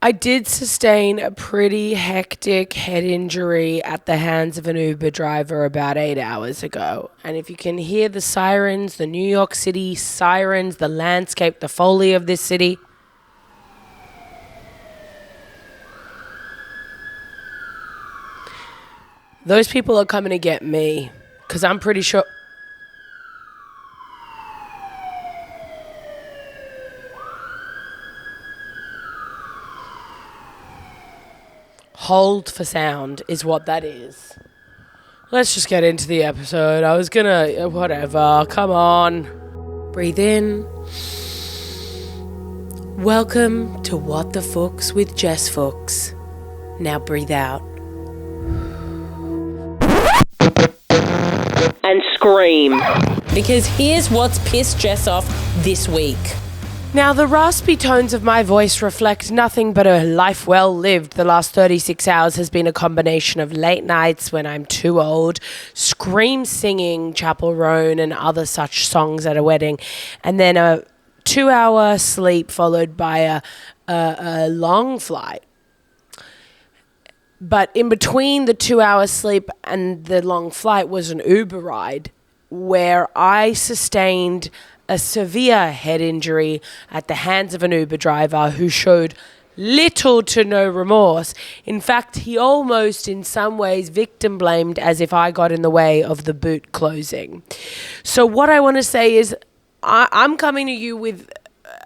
I did sustain a pretty hectic head injury at the hands of an Uber driver about 8 hours ago. And if you can hear the sirens, the New York City sirens, the landscape, the foley of this city, those people are coming to get me, because I'm pretty sure... Hold for sound is what that is. Let's just get into the episode. I was gonna... Whatever. Come on. Breathe in. Welcome to What the Fuchs with Jess Fuchs. Now breathe out. And scream. Because here's what's pissed Jess off this week. Now, the raspy tones of my voice reflect nothing but a life well lived. The last 36 hours has been a combination of late nights when I'm too old, scream singing Chapel Roan and other such songs at a wedding, and then a 2-hour sleep followed by a long flight. But in between the 2-hour sleep and the long flight was an Uber ride where I sustained a severe head injury at the hands of an Uber driver who showed little to no remorse. In fact, he almost in some ways victim blamed as if I got in the way of the boot closing. So what I want to say is I'm coming to you with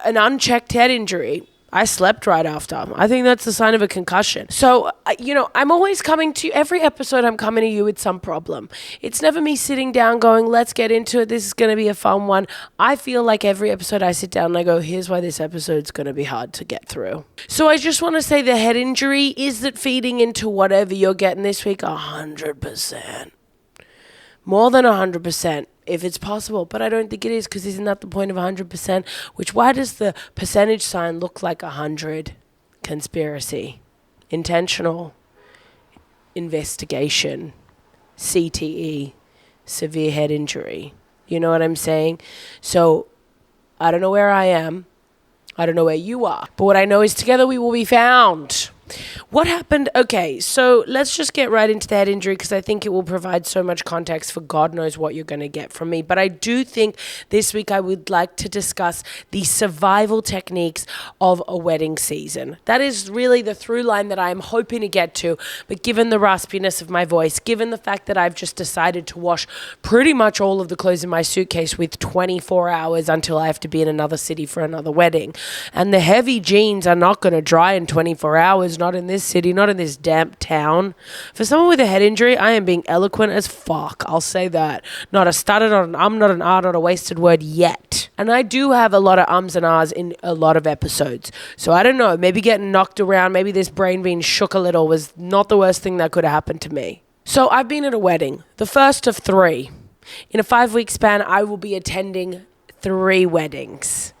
an unchecked head injury. I slept right after. I think that's a sign of a concussion. So, I'm always coming to you. Every episode I'm coming to you with some problem. It's never me sitting down going, let's get into it. This is going to be a fun one. I feel like every episode I sit down and I go, here's why this episode's going to be hard to get through. So I just want to say the head injury, is that feeding into whatever you're getting this week? 100%. More than 100%. If it's possible, but I don't think it is, because isn't that the point of 100%? Why does the percentage sign look like 100? Conspiracy, intentional, investigation, CTE, severe head injury. You know what I'm saying? So I don't know where I am. I don't know where you are. But what I know is together we will be found. What happened? Okay, so let's just get right into the head injury, because I think it will provide so much context for God knows what you're going to get from me. But I do think this week I would like to discuss the survival techniques of a wedding season. That is really the through line that I'm hoping to get to. But given the raspiness of my voice, given the fact that I've just decided to wash pretty much all of the clothes in my suitcase with 24 hours until I have to be in another city for another wedding, and the heavy jeans are not going to dry in 24 hours, not in this city, not in this damp town. For someone with a head injury, I am being eloquent as fuck. I'll say that. Not a stutter, not an not an not a wasted word yet. And I do have a lot of ums and ahs in a lot of episodes. So I don't know, maybe getting knocked around, maybe this brain being shook a little was not the worst thing that could have happened to me. So I've been at a wedding, the first of 3. In a 5-week span, I will be attending 3 weddings.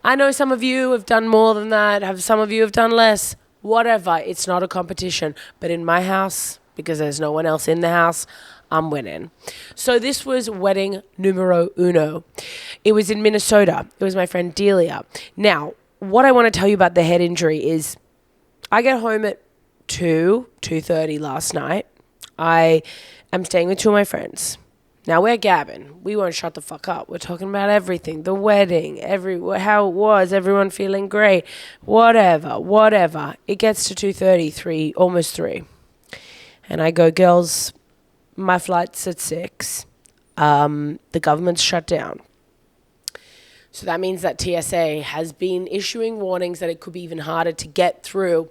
I know some of you have done more than that, some of you have done less. Whatever, it's not a competition. But in my house, because there's no one else in the house, I'm winning. So this was wedding numero uno. It was in Minnesota. It was my friend Delia. Now, what I want to tell you about the head injury is I get home at 2:30 last night. I am staying with 2 of my friends. Now, we're gabbing. We won't shut the fuck up. We're talking about everything. The wedding, how it was, everyone feeling great, whatever. It gets to 2:30, 3, almost 3. And I go, girls, my flight's at 6. The government's shut down. So that means that TSA has been issuing warnings that it could be even harder to get through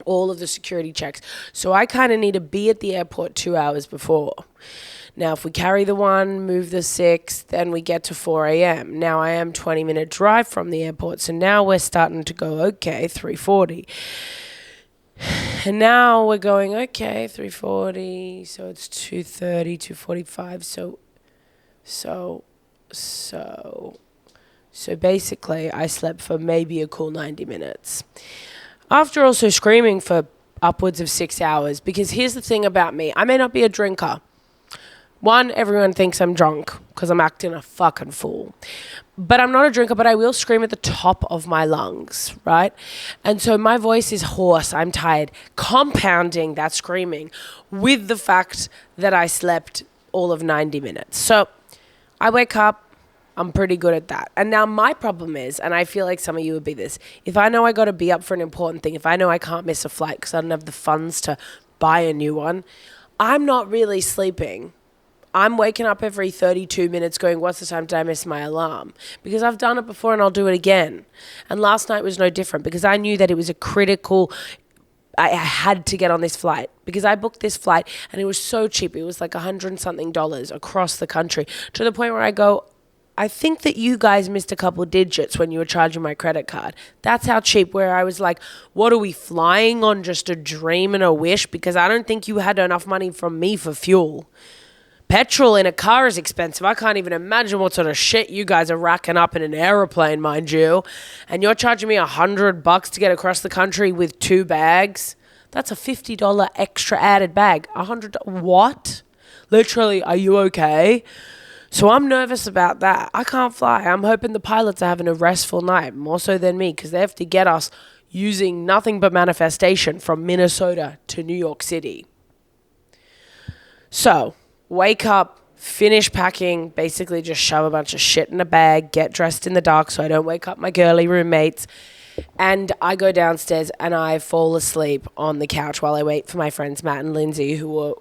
all of the security checks. So I kind of need to be at the airport 2 hours before. Now, if we carry the 1, move the 6, then we get to 4 a.m. Now, I am 20-minute drive from the airport, so now we're starting to go, okay, 3:40. And now we're going, okay, 3:40, so it's 2:30, 2:45, so basically I slept for maybe a cool 90 minutes. After also screaming for upwards of 6 hours, because here's the thing about me, I may not be a drinker, One, everyone thinks I'm drunk because I'm acting a fucking fool. But I'm not a drinker, but I will scream at the top of my lungs, right? And so my voice is hoarse. I'm tired. Compounding that screaming with the fact that I slept all of 90 minutes. So I wake up. I'm pretty good at that. And now my problem is, and I feel like some of you would be this, if I know I got to be up for an important thing, if I know I can't miss a flight because I don't have the funds to buy a new one, I'm not really sleeping. I'm waking up every 32 minutes going, what's the time? Did I miss my alarm? Because I've done it before and I'll do it again. And last night was no different because I knew that it was a critical, I had to get on this flight because I booked this flight and it was so cheap. It was like $100 and something across the country, to the point where I go, I think that you guys missed a couple digits when you were charging my credit card. That's how cheap, where I was like, what are we flying on, just a dream and a wish? Because I don't think you had enough money from me for fuel. Petrol in a car is expensive. I can't even imagine what sort of shit you guys are racking up in an aeroplane, mind you. And you're charging me $100 to get across the country with 2 bags. That's a $50 extra added bag. $100. What? Literally, are you okay? So I'm nervous about that. I can't fly. I'm hoping the pilots are having a restful night, more so than me, because they have to get us using nothing but manifestation from Minnesota to New York City. So wake up, finish packing, basically just shove a bunch of shit in a bag, get dressed in the dark so I don't wake up my girly roommates. And I go downstairs and I fall asleep on the couch while I wait for my friends Matt and Lindsay, who were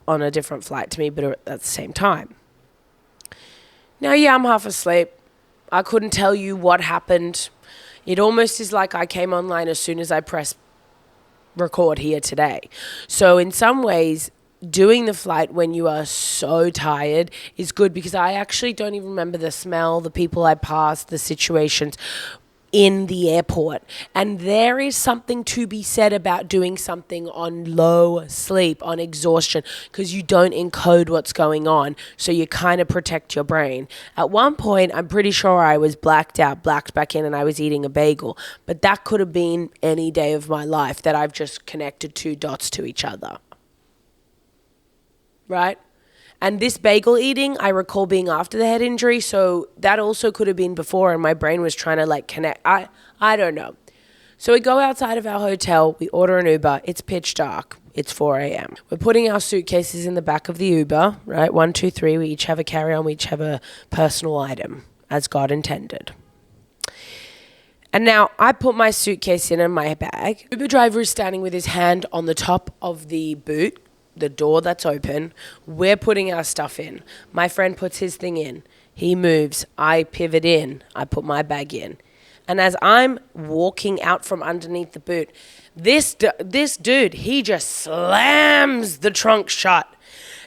on a different flight to me, but at the same time. Now, yeah, I'm half asleep. I couldn't tell you what happened. It almost is like I came online as soon as I pressed record here today. So in some ways, doing the flight when you are so tired is good, because I actually don't even remember the smell, the people I passed, the situations in the airport. And there is something to be said about doing something on low sleep, on exhaustion, because you don't encode what's going on, so you kind of protect your brain. At one point, I'm pretty sure I was blacked out, blacked back in, and I was eating a bagel, but that could have been any day of my life that I've just connected 2 dots to each other. Right? And this bagel eating, I recall being after the head injury, so that also could have been before, and my brain was trying to like connect. I don't know. So we go outside of our hotel, we order an Uber, it's pitch dark, it's 4 a.m. We're putting our suitcases in the back of the Uber, right? 1, 2, 3, we each have a carry-on, we each have a personal item, as God intended. And now I put my suitcase in my bag. Uber driver is standing with his hand on the top of the boot, the door that's open. We're putting our stuff in. My friend puts his thing in. He moves. I pivot in. I put my bag in. And as I'm walking out from underneath the boot, this dude, he just slams the trunk shut.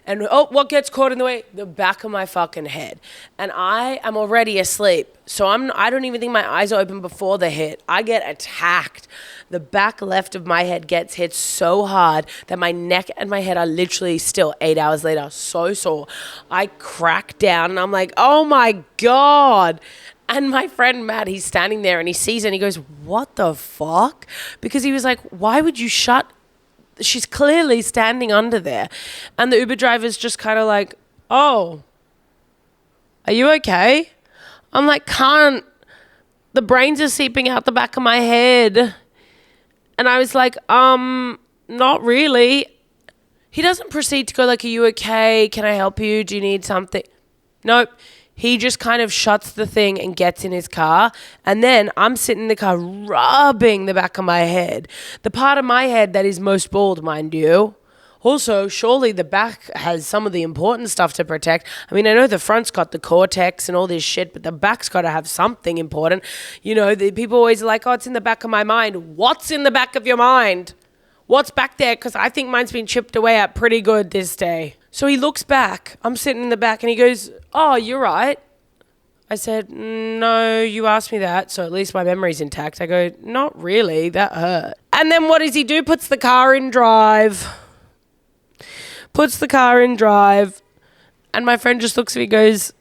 And what gets caught in the way? The back of my fucking head. And I am already asleep. So I don't even think my eyes are open before the hit. I get attacked. The back left of my head gets hit so hard that my neck and my head are literally still 8 hours later so sore. I crack down and I'm like, oh my God. And my friend Matt, he's standing there and he sees it and he goes, what the fuck? Because he was like, why would you shut? She's clearly standing under there. And the Uber driver's just kind of like, oh, are you okay? I'm like, can't. The brains are seeping out the back of my head. And I was like, not really. He doesn't proceed to go like, are you okay? Can I help you? Do you need something? Nope. He just kind of shuts the thing and gets in his car. And then I'm sitting in the car rubbing the back of my head. The part of my head that is most bald, mind you. Also, surely the back has some of the important stuff to protect. I mean, I know the front's got the cortex and all this shit, but the back's got to have something important. You know, the people always are like, oh, it's in the back of my mind. What's in the back of your mind? What's back there? Because I think mine's been chipped away at pretty good this day. So he looks back. I'm sitting in the back and he goes, oh, you're right. I said, no, you asked me that, so at least my memory's intact. I go, not really, that hurt. And then what does he do? Puts the car in drive. And my friend just looks at me and goes,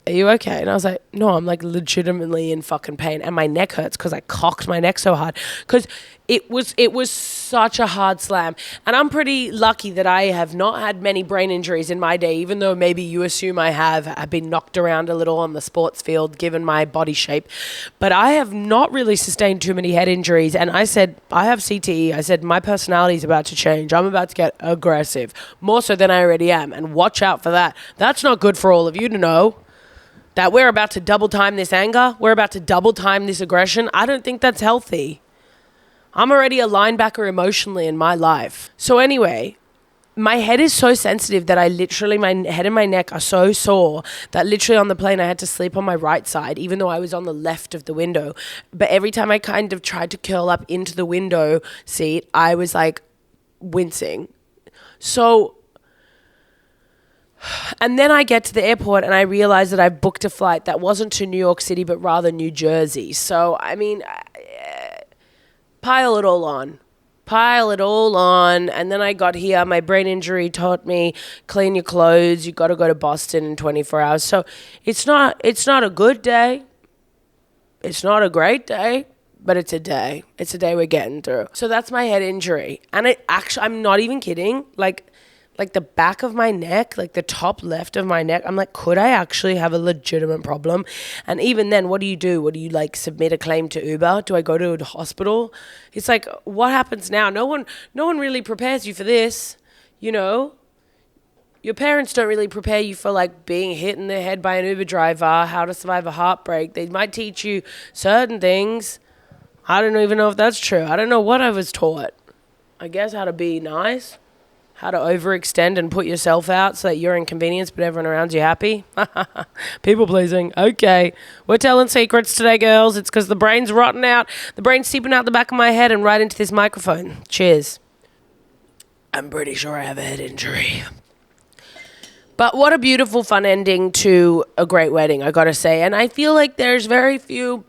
are you okay? And I was like, no, I'm like legitimately in fucking pain. And my neck hurts because I cocked my neck so hard. Because it was such a hard slam. And I'm pretty lucky that I have not had many brain injuries in my day, even though maybe you assume I have. I've been knocked around a little on the sports field, given my body shape. But I have not really sustained too many head injuries. And I said, I have CTE. I said, my personality is about to change. I'm about to get aggressive, more so than I already am. And watch out for that. That's not good for all of you to know. That we're about to double time this anger. We're about to double time this aggression. I don't think that's healthy. I'm already a linebacker emotionally in my life. So anyway, my head is so sensitive that my head and my neck are so sore that literally on the plane I had to sleep on my right side, even though I was on the left of the window. But every time I kind of tried to curl up into the window seat, I was like wincing. So, and then I get to the airport and I realize that I booked a flight that wasn't to New York City, but rather New Jersey. So, I mean, pile it all on. And then I got here. My brain injury taught me, clean your clothes. You got to go to Boston in 24 hours. So it's not a good day. It's not a great day, but it's a day. It's a day we're getting through. So that's my head injury. And I'm not even kidding. Like the back of my neck, like the top left of my neck, I'm like, could I actually have a legitimate problem? And even then, what do you do? What do you like submit a claim to Uber? Do I go to a hospital? It's like, what happens now? No one really prepares you for this, you know? Your parents don't really prepare you for like being hit in the head by an Uber driver, how to survive a heartbreak. They might teach you certain things. I don't even know if that's true. I don't know what I was taught. I guess how to be nice. How to overextend and put yourself out so that you're inconvenienced but everyone around you happy. People pleasing. Okay. We're telling secrets today, girls. It's because the brain's rotting out. The brain's seeping out the back of my head and right into this microphone. Cheers. I'm pretty sure I have a head injury. But what a beautiful, fun ending to a great wedding, I gotta say. And I feel like there are very few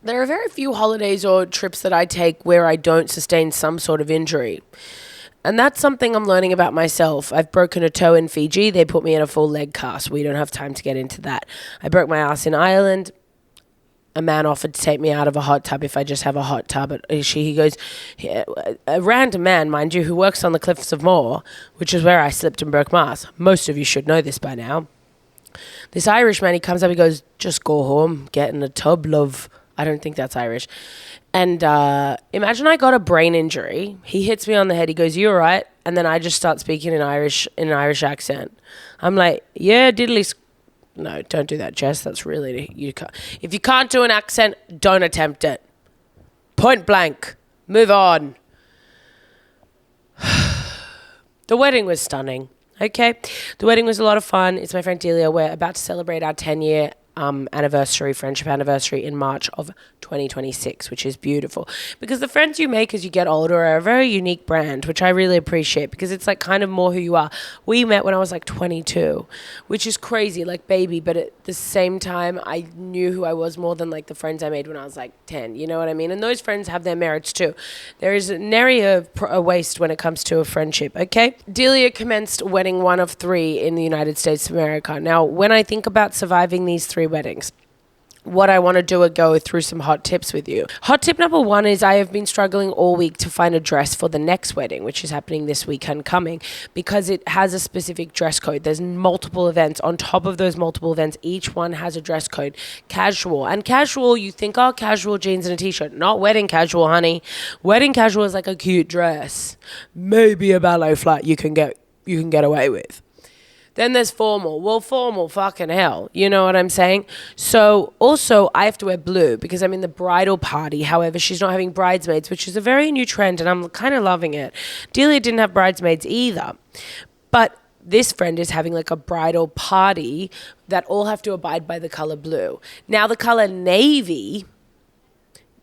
holidays or trips that I take where I don't sustain some sort of injury. And that's something I'm learning about myself. I've broken a toe in Fiji. They put me in a full leg cast. We don't have time to get into that. I broke my ass in Ireland. A man offered to take me out of a hot tub if I just have a hot tub. He goes, a random man, mind you, who works on the cliffs of Moher, which is where I slipped and broke my ass. Most of you should know this by now. This Irish man, he comes up, he goes, just go home, get in a tub, love. I don't think that's Irish. And imagine I got a brain injury. He hits me on the head. He goes, "You all right?" And then I just start speaking in an Irish accent. I'm like, "Yeah, diddly." No, don't do that, Jess. That's really you can't. If you can't do an accent, don't attempt it. Point blank. Move on. The wedding was stunning. Okay, the wedding was a lot of fun. It's my friend Delia. We're about to celebrate our 10-year friendship anniversary in March of 2026, which is beautiful because the friends you make as you get older are a very unique brand, which I really appreciate because it's like kind of more who you are. We met when I was like 22, which is crazy, like baby, but at the same time I knew who I was more than like the friends I made when I was like 10, you know what I mean? And those friends have their merits too. There is nary a waste when it comes to a friendship. Okay, Delia commenced wedding 1 of 3 in the United States of America. Now when I think about surviving these 3 weddings, what I want to do is go through some hot tips with you. Hot tip number 1 is I have been struggling all week to find a dress for the next wedding, which is happening this weekend coming, because it has a specific dress code. There's multiple events. On top of those multiple events, each one has a dress code. Casual. And casual, you think, oh, casual jeans and a t-shirt. Not wedding casual, honey. Wedding casual is like a cute dress. Maybe a ballet flat you can get away with. Then there's formal. Well, formal, fucking hell. You know what I'm saying? So also I have to wear blue because I'm in the bridal party. However, she's not having bridesmaids, which is a very new trend and I'm kind of loving it. Delia didn't have bridesmaids either. But this friend is having like a bridal party that all have to abide by the color blue. Now the color navy,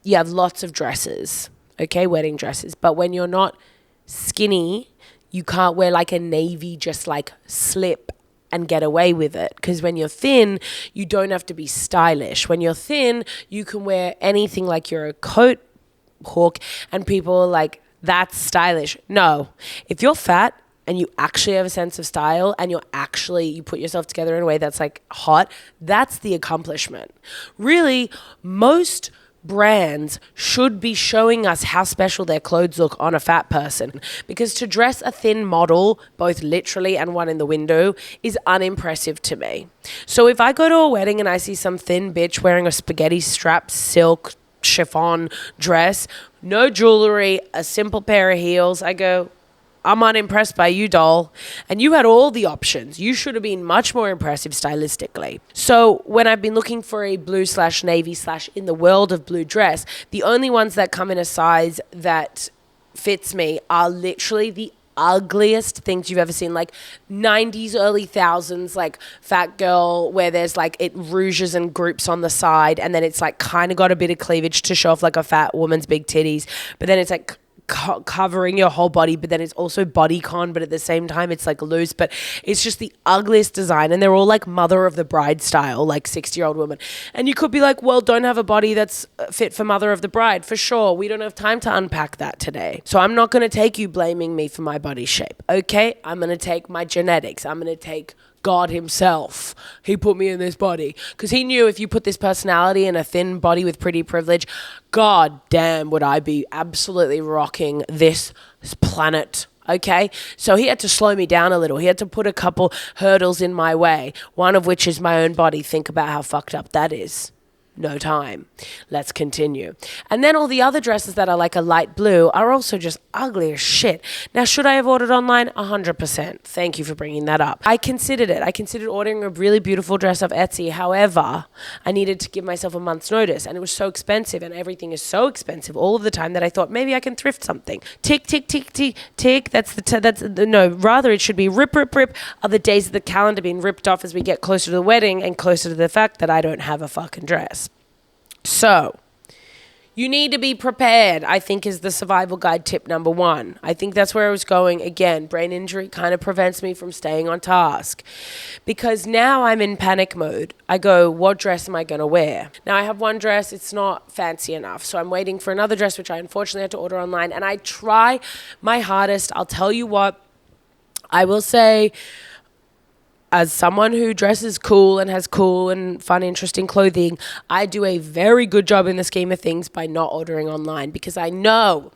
you have lots of dresses, okay, wedding dresses. But when you're not skinny, you can't wear like a navy just like slip and get away with it. Because when you're thin, you don't have to be stylish. When you're thin, you can wear anything like you're a coat hawk and people are like, that's stylish. No. If you're fat and you actually have a sense of style and you put yourself together in a way that's like hot, that's the accomplishment. Really, most brands should be showing us how special their clothes look on a fat person, because to dress a thin model, both literally and one in the window, is unimpressive to me. So if I go to a wedding and I see some thin bitch wearing a spaghetti strap silk chiffon dress, no jewelry, a simple pair of heels, I go, I'm unimpressed by you, doll. And you had all the options. You should have been much more impressive stylistically. So when I've been looking for a blue/navy/ in the world of blue dress, the only ones that come in a size that fits me are literally the ugliest things you've ever seen, like 90s, early thousands, like fat girl, where there's like it rouges and groups on the side, and then it's like kind of got a bit of cleavage to show off like a fat woman's big titties, but then it's like covering your whole body, but then it's also bodycon, but at the same time it's like loose, but it's just the ugliest design, and they're all like mother of the bride style, like 60-year-old woman. And you could be like, well, don't have a body that's fit for mother of the bride. For sure, we don't have time to unpack that today, so I'm not going to take you blaming me for my body shape. Okay, I'm going to take my genetics. I'm going to take God himself. He put me in this body because he knew if you put this personality in a thin body with pretty privilege, God damn would I be absolutely rocking this planet. Okay, so he had to slow me down a little. He had to put a couple hurdles in my way, one of which is my own body. Think about how fucked up that is. No time. Let's continue. And then all the other dresses that are like a light blue are also just ugly as shit. Now, should I have ordered online? 100%. Thank you for bringing that up. I considered it. I considered ordering a really beautiful dress off Etsy. However, I needed to give myself a month's notice, and it was so expensive, and everything is so expensive all of the time that I thought maybe I can thrift something. Tick, tick, tick, tick, tick. Rather it should be rip, rip, rip. Are the days of the calendar being ripped off as we get closer to the wedding and closer to the fact that I don't have a fucking dress. So, you need to be prepared, I think, is the survival guide tip number 1. I think that's where I was going. Again, brain injury kind of prevents me from staying on task, because now I'm in panic mode. I go, what dress am I going to wear? Now, I have one dress. It's not fancy enough, so I'm waiting for another dress, which I unfortunately had to order online, and I try my hardest. I'll tell you what, I will say, as someone who dresses cool and has cool and fun, interesting clothing, I do a very good job in the scheme of things by not ordering online, because I know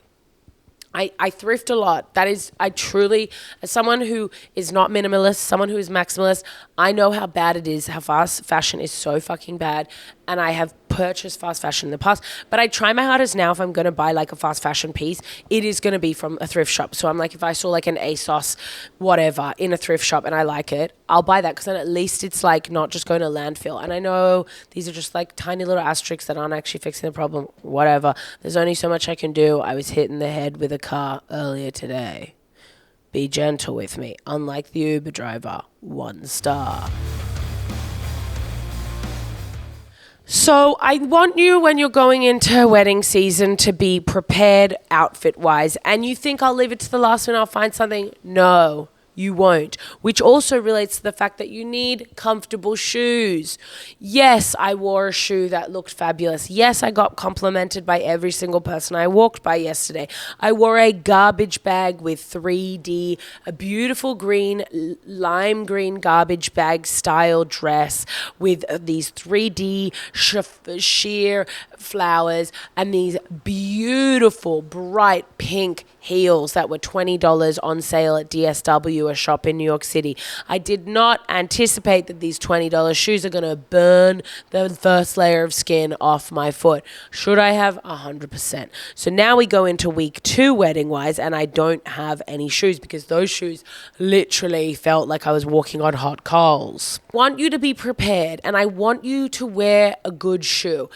I thrift a lot. That is, I truly, as someone who is not minimalist, someone who is maximalist, I know how bad it is, how fast fashion is so fucking bad. And I have purchased fast fashion in the past, but I try my hardest now. If I'm going to buy like a fast fashion piece, it is going to be from a thrift shop. So I'm like, if I saw like an ASOS whatever in a thrift shop and I like it, I'll buy that, because then at least it's like not just going to landfill. And I know these are just like tiny little asterisks that aren't actually fixing the problem. Whatever. There's only so much I can do. I was hit in the head with a car earlier today. Be gentle with me. Unlike the Uber driver, 1 star. So I want you, when you're going into wedding season, to be prepared outfit-wise. And you think I'll leave it to the last minute, I'll find something? No, you won't. Which also relates to the fact that you need comfortable shoes. Yes, I wore a shoe that looked fabulous. Yes, I got complimented by every single person I walked by yesterday. I wore a garbage bag with 3D, a beautiful green, lime green garbage bag style dress with these 3D sheer flowers and these beautiful bright pink heels that were $20 on sale at DSW, a shop in New York City. I did not anticipate that these $20 shoes are going to burn the first layer of skin off my foot. Should I have? 100%. So now we go into week 2 wedding wise, and I don't have any shoes, because those shoes literally felt like I was walking on hot coals. I want you to be prepared, and I want you to wear a good shoe.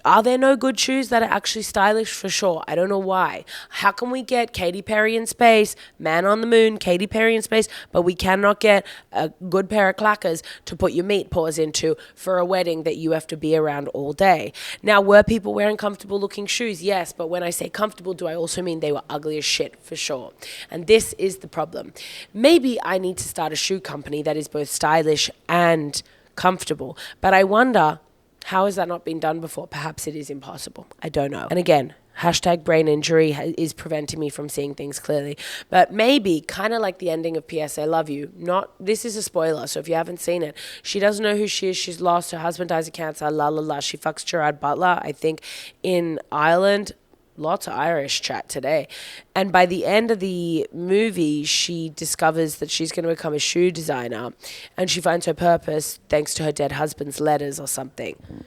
Are there no good shoes that are actually stylish? For sure. I don't know why. How can we get Katy Perry in space, Man on the Moon, Katy Perry in space, but we cannot get a good pair of clackers to put your meat paws into for a wedding that you have to be around all day? Now, were people wearing comfortable looking shoes? Yes, but when I say comfortable, do I also mean they were ugly as shit? For sure. And this is the problem. Maybe I need to start a shoe company that is both stylish and comfortable, but I wonder, how has that not been done before? Perhaps it is impossible. I don't know. And again, Hashtag brain injury is preventing me from seeing things clearly. But maybe, kind of like the ending of P.S. I Love You, this is a spoiler, so if you haven't seen it, she doesn't know who she is. She's lost. Her husband dies of cancer. La, la, la. She fucks Gerard Butler, I think, in Ireland. Lots of Irish chat today. And by the end of the movie, she discovers that she's going to become a shoe designer, and she finds her purpose thanks to her dead husband's letters or something.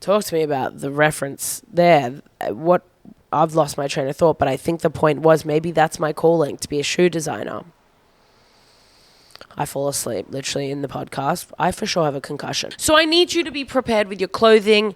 Talk to me about the reference there. I've lost my train of thought, but I think the point was maybe that's my calling, to be a shoe designer. I fall asleep literally in the podcast. I for sure have a concussion. So I need you to be prepared with your clothing,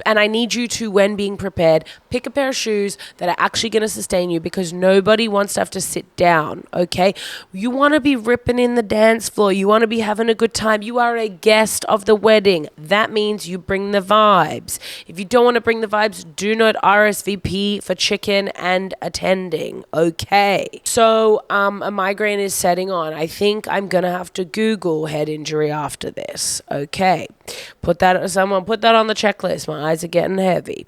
and I need you to, when being prepared, pick a pair of shoes that are actually going to sustain you, because nobody wants to have to sit down, okay? You want to be ripping in the dance floor. You want to be having a good time. You are a guest of the wedding. That means you bring the vibes. If you don't want to bring the vibes, do not RSVP for chicken and attending, okay? So a migraine is setting on. I think I'm going to have to Google head injury after this. Okay. Put that on the checklist. My eyes are getting heavy.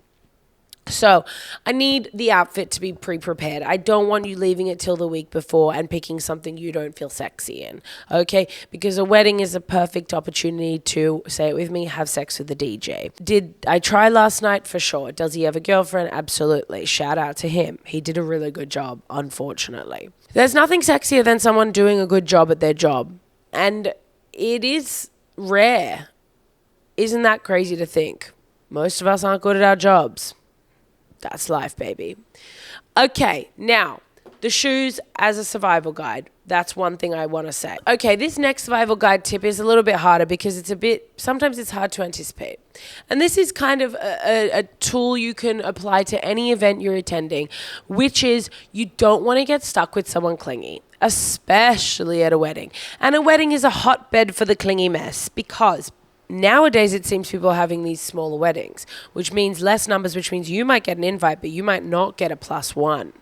So I need the outfit to be pre-prepared. I don't want you leaving it till the week before and picking something you don't feel sexy in. Okay? Because a wedding is a perfect opportunity to, say it with me, have sex with the DJ. Did I try last night? For sure. Does he have a girlfriend? Absolutely. Shout out to him. He did a really good job, unfortunately. There's nothing sexier than someone doing a good job at their job. And it is rare. Isn't that crazy to think? Most of us aren't good at our jobs. That's life, baby. Okay, now, the shoes as a survival guide. That's one thing I want to say. Okay, this next survival guide tip is a little bit harder because sometimes it's hard to anticipate. And this is kind of a tool you can apply to any event you're attending, which is you don't want to get stuck with someone clingy, especially at a wedding. And a wedding is a hotbed for the clingy mess because nowadays, it seems people are having these smaller weddings, which means less numbers, which means you might get an invite, but you might not get a +1.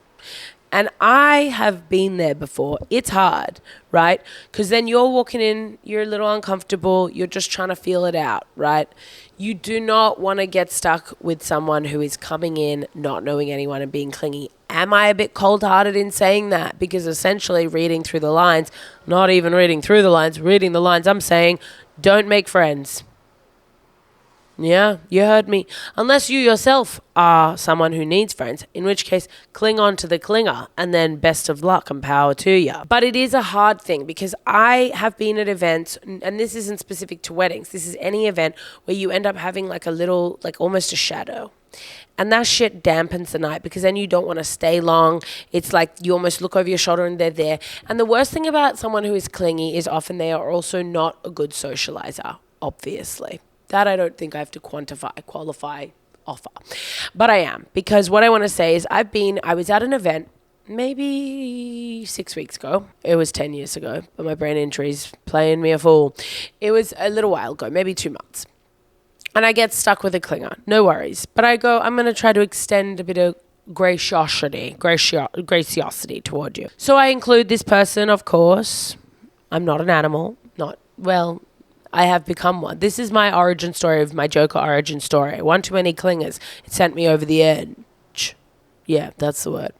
And I have been there before. It's hard, right? Because then you're walking in, you're a little uncomfortable, you're just trying to feel it out, right? You do not want to get stuck with someone who is coming in, not knowing anyone and being clingy. Am I a bit cold-hearted in saying that? Because essentially reading through the lines, not even reading through the lines, reading the lines, I'm saying, don't make friends. Yeah, you heard me. Unless you yourself are someone who needs friends, in which case cling on to the clinger and then best of luck and power to you. But it is a hard thing because I have been at events, and this isn't specific to weddings, this is any event where you end up having like a little, like almost a shadow. And that shit dampens the night because then you don't want to stay long. It's like you almost look over your shoulder and they're there. And the worst thing about someone who is clingy is often they are also not a good socializer, obviously. That I don't think I have to qualify, offer. But I am, because what I want to say is I was at an event maybe 6 weeks ago. It was 10 years ago, but my brain injury's playing me a fool. It was a little while ago, maybe 2 months. And I get stuck with a clinger. No worries. But I go, I'm going to try to extend a bit of graciosity toward you. So I include this person, of course. I'm not an animal. I have become one. This is my origin story of my Joker origin story. One too many clingers. It sent me over the edge. Yeah, that's the word.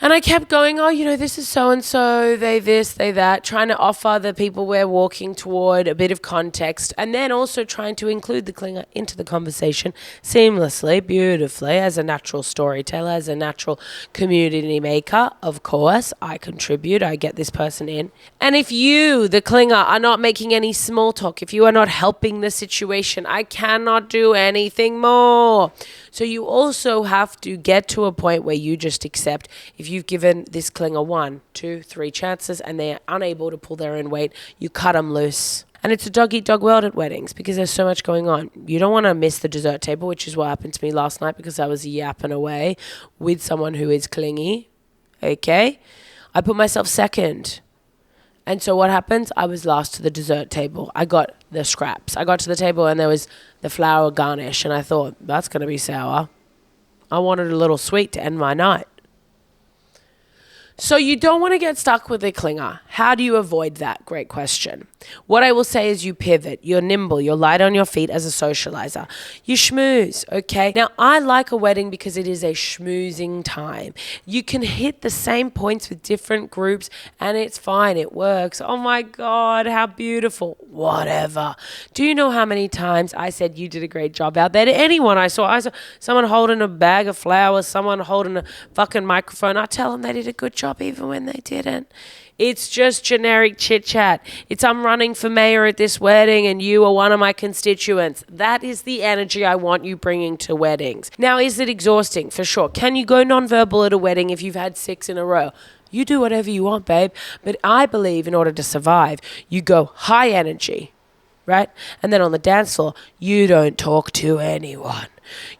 And I kept going, this is so-and-so, they this, they that, trying to offer the people we're walking toward a bit of context, and then also trying to include the clinger into the conversation seamlessly, beautifully, as a natural storyteller, as a natural community maker. Of course, I contribute, I get this person in. And if you, the clinger, are not making any small talk, if you are not helping the situation, I cannot do anything more. So you also have to get to a point where you just accept if you've given this clinger 1, 2, 3 chances and they are unable to pull their own weight, you cut them loose. And it's a dog-eat-dog world at weddings because there's so much going on. You don't want to miss the dessert table, which is what happened to me last night because I was yapping away with someone who is clingy. Okay? I put myself second. And so what happens? I was last to the dessert table. I got the scraps. I got to the table and there was the flour garnish. And I thought, that's going to be sour. I wanted a little sweet to end my night. So you don't want to get stuck with a clinger. How do you avoid that? Great question. What I will say is you pivot, you're nimble, you're light on your feet as a socializer. You schmooze, okay? Now, I like a wedding because it is a schmoozing time. You can hit the same points with different groups and it's fine, it works. Oh my God, how beautiful. Whatever. Do you know how many times I said you did a great job out there to anyone I saw someone holding a bag of flowers, someone holding a fucking microphone. I tell them they did a good job even when they didn't. It's just generic chit chat. It's I'm running for mayor at this wedding and you are one of my constituents. That is the energy I want you bringing to weddings. Now, is it exhausting? For sure. Can you go nonverbal at a wedding if you've had 6 in a row? You do whatever you want, babe. But I believe in order to survive, you go high energy, right? And then on the dance floor, you don't talk to anyone.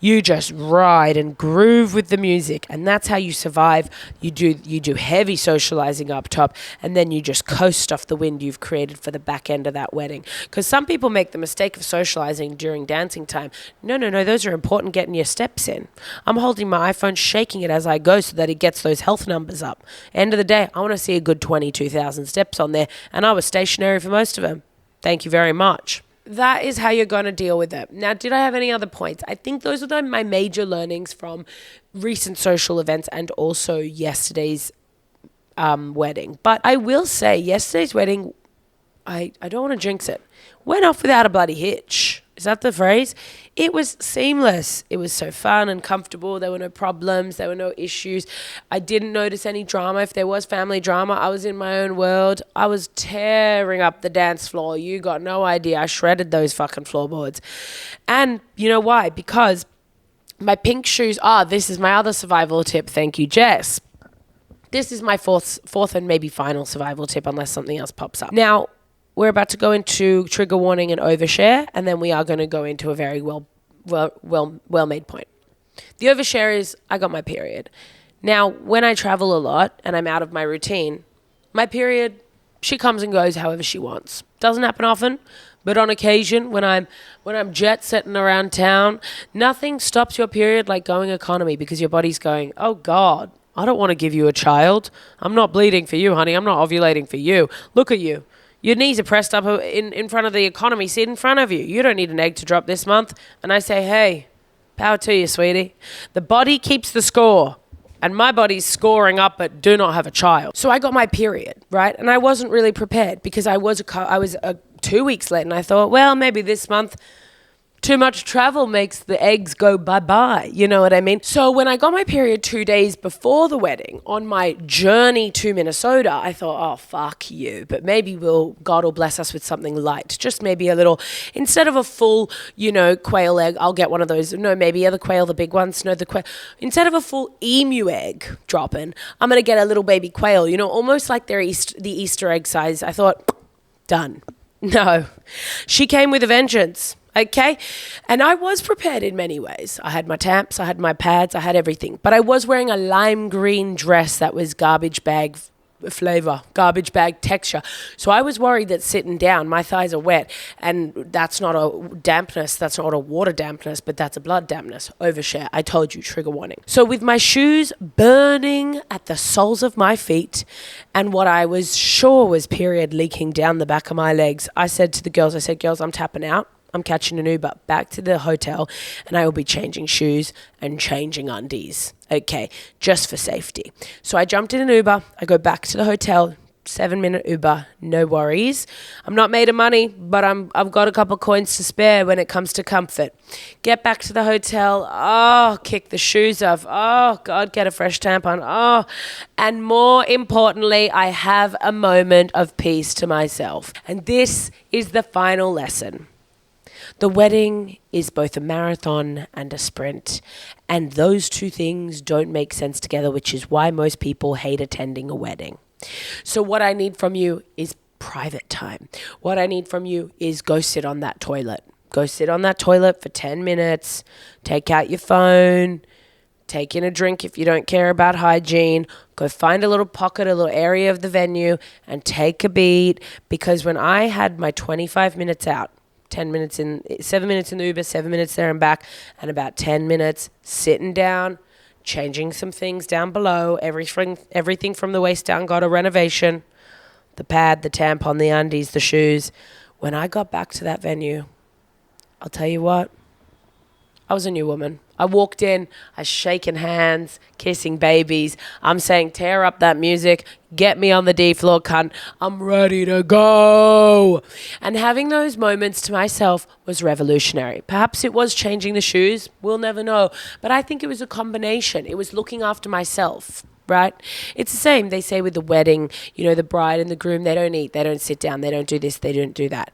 You just ride and groove with the music, and that's how you survive. You do heavy socializing up top, and then you just coast off the wind you've created for the back end of that wedding. Because some people make the mistake of socializing during dancing time. No, those are important, getting your steps in. I'm holding my iPhone, shaking it as I go so that it gets those health numbers up. End of the day, I want to see a good 22,000 steps on there, and I was stationary for most of them. Thank you very much. That is how you're going to deal with it. Now, did I have any other points? I think those are my major learnings from recent social events and also yesterday's wedding. But I will say yesterday's wedding, I don't want to jinx it, went off without a bloody hitch. Is that the phrase? It was seamless. It was so fun and comfortable. There were no problems. There were no issues. I didn't notice any drama. If there was family drama, I was in my own world. I was tearing up the dance floor. You got no idea. I shredded those fucking floorboards. And you know why? Because my pink shoes this is my other survival tip. Thank you, Jess. This is my fourth and maybe final survival tip unless something else pops up. Now, we're about to go into trigger warning and overshare, and then we are going to go into a very well-made point. The overshare is I got my period. Now, when I travel a lot and I'm out of my routine, my period, she comes and goes however she wants. Doesn't happen often, but on occasion, when I'm jet setting around town, nothing stops your period like going economy because your body's going, oh God, I don't want to give you a child. I'm not bleeding for you, honey. I'm not ovulating for you. Look at you. Your knees are pressed up in front of the economy seat in front of you. You don't need an egg to drop this month. And I say, hey, power to you, sweetie. The body keeps the score. And my body's scoring up but do not have a child. So I got my period, right? And I wasn't really prepared because I was 2 weeks late. And I thought, well, maybe this month too much travel makes the eggs go bye-bye. You know what I mean? So when I got my period 2 days before the wedding, on my journey to Minnesota, I thought, oh, fuck you. But maybe God will bless us with something light. Just maybe a little, instead of a full, quail egg, I'll get one of those. No, maybe the quail, the big ones. No, the quail. Instead of a full emu egg dropping, I'm going to get a little baby quail, almost like they're the Easter egg size. I thought, done. No. She came with a vengeance. Okay. And I was prepared in many ways. I had my tamps, I had my pads, I had everything. But I was wearing a lime green dress that was garbage bag flavor, garbage bag texture. So I was worried that sitting down, my thighs are wet. And that's not a dampness, that's not a water dampness, but that's a blood dampness. Overshare. I told you, trigger warning. So with my shoes burning at the soles of my feet and what I was sure was period leaking down the back of my legs, I said to the girls, girls, I'm tapping out. I'm catching an Uber back to the hotel and I will be changing shoes and changing undies. Okay, just for safety. So I jumped in an Uber. I go back to the hotel, 7-minute Uber, no worries. I'm not made of money, but I've got a couple coins to spare when it comes to comfort. Get back to the hotel. Kick the shoes off. God, get a fresh tampon. And more importantly, I have a moment of peace to myself. And this is the final lesson. The wedding is both a marathon and a sprint, and those two things don't make sense together, which is why most people hate attending a wedding. So what I need from you is private time. What I need from you is go sit on that toilet. Go sit on that toilet for 10 minutes, take out your phone, take in a drink if you don't care about hygiene, go find a little pocket, a little area of the venue, and take a beat, because when I had my 25 minutes out, 10 minutes in, 7 minutes in the Uber, 7 minutes there and back, and about 10 minutes sitting down, changing some things down below, everything from the waist down got a renovation. the pad, the tampon, the undies, the shoes. When I got back to that venue, I'll tell you what, I was a new woman. I walked in, I was shaking hands, kissing babies. I'm saying, tear up that music, get me on the D floor, cunt. I'm ready to go. And having those moments to myself was revolutionary. Perhaps it was changing the shoes. We'll never know. But I think it was a combination. It was looking after myself, right? It's the same. They say with the wedding, you know, the bride and the groom, they don't eat, they don't sit down, they don't do this, they don't do that.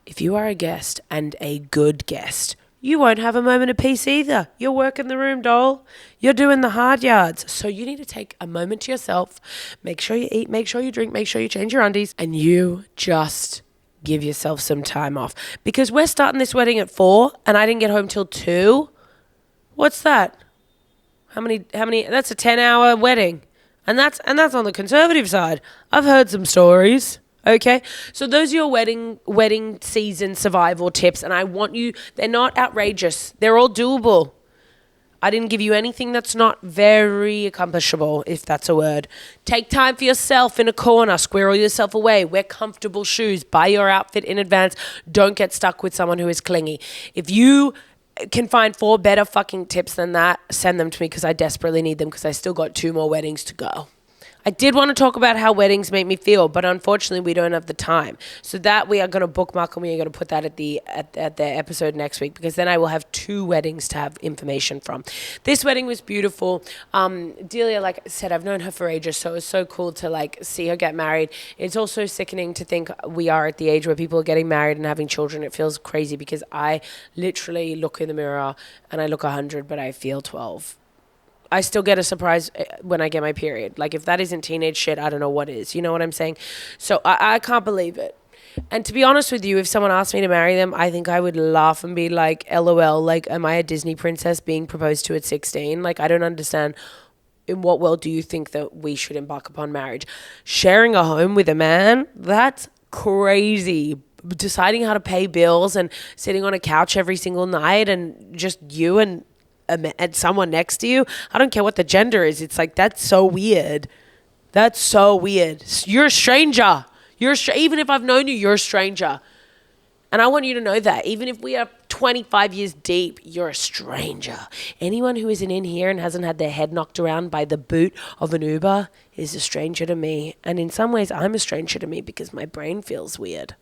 If you are a guest and a good guest, you won't have a moment of peace either. You're working the room, doll. You're doing the hard yards. So you need to take a moment to yourself. Make sure you eat, make sure you drink, make sure you change your undies, and you just give yourself some time off. Because we're starting this wedding at 4 and I didn't get home till 2. What's that? How many, that's a 10-hour wedding. And that's on the conservative side. I've heard some stories. Okay, so those are your wedding season survival tips, and I want you, they're not outrageous. They're all doable. I didn't give you anything that's not very accomplishable, if that's a word. Take time for yourself in a corner. Squirrel yourself away. Wear comfortable shoes. Buy your outfit in advance. Don't get stuck with someone who is clingy. If you can find 4 better fucking tips than that, send them to me because I desperately need them because I still got 2 more weddings to go. I did want to talk about how weddings make me feel, but unfortunately we don't have the time. So that we are going to bookmark and we are going to put that at the episode next week because then I will have 2 weddings to have information from. This wedding was beautiful. Delia, like I said, I've known her for ages, so it was so cool to like see her get married. It's also sickening to think we are at the age where people are getting married and having children. It feels crazy because I literally look in the mirror and I look 100, but I feel 12. I still get a surprise when I get my period. Like, if that isn't teenage shit, I don't know what is. You know what I'm saying? So I can't believe it. And to be honest with you, if someone asked me to marry them, I think I would laugh and be like, LOL, like, am I a Disney princess being proposed to at 16? Like, I don't understand. In what world do you think that we should embark upon marriage? Sharing a home with a man? That's crazy. Deciding how to pay bills and sitting on a couch every single night and just you and someone next to you. I don't care what the gender is. It's like, that's so weird. That's so weird. You're a stranger. Even if I've known you, you're a stranger. And I want you to know that. Even if we are 25 years deep, you're a stranger. Anyone who isn't in here and hasn't had their head knocked around by the boot of an Uber is a stranger to me. And in some ways, I'm a stranger to me because my brain feels weird.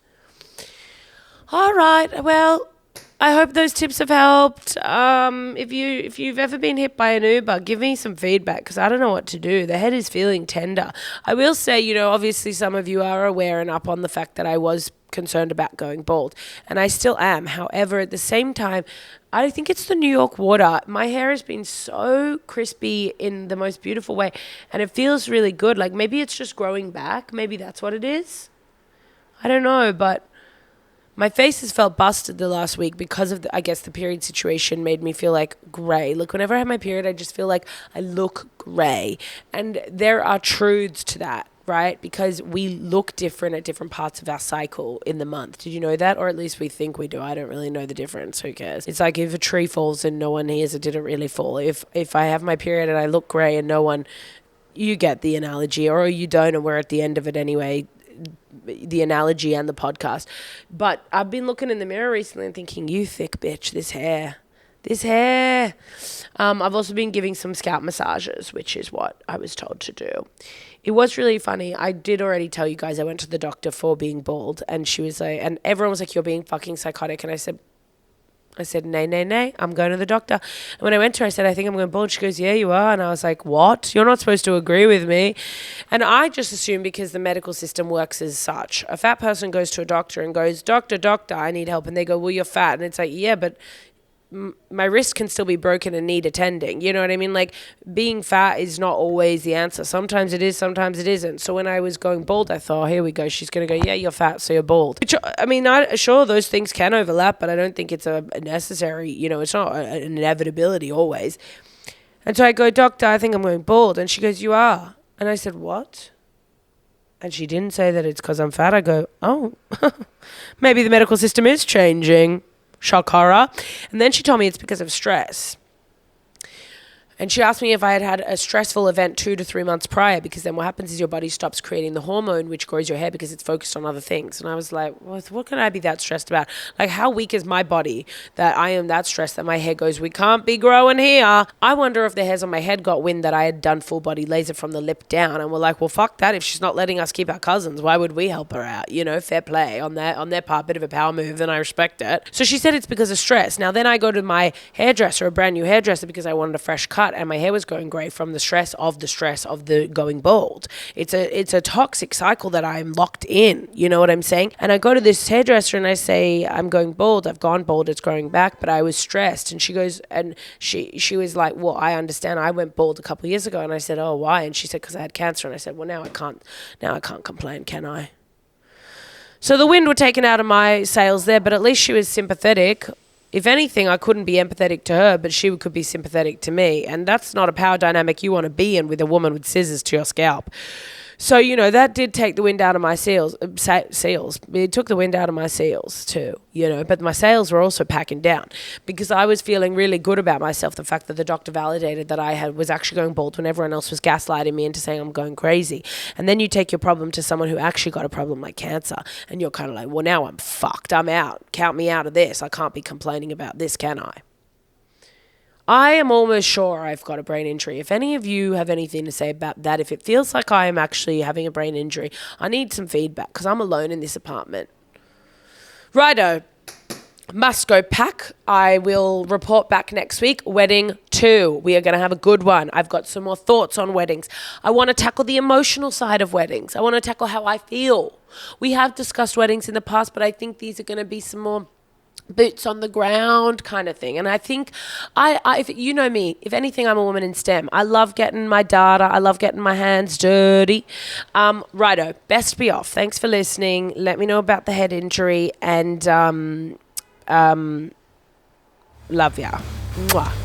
All right. Well, I hope those tips have helped. If you've ever been hit by an Uber, give me some feedback because I don't know what to do. The head is feeling tender. I will say, you know, obviously some of you are aware and up on the fact that I was concerned about going bald, and I still am. However, at the same time, I think it's the New York water. My hair has been so crispy in the most beautiful way, and it feels really good. Like, maybe it's just growing back. Maybe that's what it is. I don't know, but my face has felt busted the last week because of, I guess, the period situation made me feel like grey. Look, whenever I have my period, I just feel like I look grey. And there are truths to that, right? Because we look different at different parts of our cycle in the month. Did you know that? Or at least we think we do. I don't really know the difference. Who cares? It's like if a tree falls and no one hears it didn't really fall. If I have my period and I look grey and no one, you get the analogy, or you don't and we're at the end of it anyway. The analogy and the podcast. But I've been looking in the mirror recently and thinking, you thick bitch, this hair. I've also been giving some scalp massages, which is what I was told to do. It was really funny. I did already tell you guys I went to the doctor for being bald, and she was like, and everyone was like, you're being fucking psychotic. And I said, nay, I'm going to the doctor. And when I went to her, I said, I think I'm going bald. She goes, yeah, you are. And I was like, what? You're not supposed to agree with me. And I just assumed because the medical system works as such. A fat person goes to a doctor and goes, doctor, I need help. And they go, well, you're fat. And it's like, yeah, but my wrist can still be broken and need attending. You know what I mean? Like, being fat is not always the answer. Sometimes it is, sometimes it isn't. So when I was going bald, I thought, here we go. She's going to go, yeah, you're fat, so you're bald. Which, I mean, sure, those things can overlap, but I don't think it's a necessary, you know, it's not an inevitability always. And so I go, doctor, I think I'm going bald. And she goes, you are. And I said, what? And she didn't say that it's because I'm fat. I go, oh, maybe the medical system is changing. Shock horror. And then she told me it's because of stress. And she asked me if I had had a stressful event 2 to 3 months prior, because then what happens is your body stops creating the hormone which grows your hair because it's focused on other things. And I was like, what can I be that stressed about? Like, how weak is my body that I am that stressed that my hair goes, we can't be growing here? I wonder if the hairs on my head got wind that I had done full body laser from the lip down, and we're like, well, fuck that. If she's not letting us keep our cousins, why would we help her out? You know, fair play on their part, bit of a power move, and I respect it. So she said it's because of stress. Now then I go to my hairdresser, a brand new hairdresser, because I wanted a fresh cut, and my hair was going grey from the stress of the going bald. It's a toxic cycle that I'm locked in. You know what I'm saying? And I go to this hairdresser and I say, I'm going bald. I've gone bald. It's growing back, but I was stressed. And she goes, and she was like, well, I understand. I went bald a couple of years ago. And I said, oh, why? And she said, because I had cancer. And I said, well, now I can't complain, can I? So the wind were taken out of my sails there, but at least she was sympathetic. If anything, I couldn't be empathetic to her, but she could be sympathetic to me. And that's not a power dynamic you want to be in with a woman with scissors to your scalp. So, you know, that did take the wind out of my sails. It took the wind out of my sails too, you know, but my sails were also packing down because I was feeling really good about myself. The fact that the doctor validated that I was actually going bald when everyone else was gaslighting me into saying I'm going crazy. And then you take your problem to someone who actually got a problem like cancer, and you're kind of like, well, now I'm fucked. I'm out. Count me out of this. I can't be complaining about this, can I? I am almost sure I've got a brain injury. If any of you have anything to say about that, if it feels like I am actually having a brain injury, I need some feedback because I'm alone in this apartment. Righto. Must go pack. I will report back next week. Wedding 2. We are going to have a good one. I've got some more thoughts on weddings. I want to tackle the emotional side of weddings. I want to tackle how I feel. We have discussed weddings in the past, but I think these are going to be some more boots on the ground kind of thing. And I think if you know me, if anything, I'm a woman in STEM. I love getting my data. I love getting my hands dirty. Righto, best be off. Thanks for listening. Let me know about the head injury, and love ya. Mwah.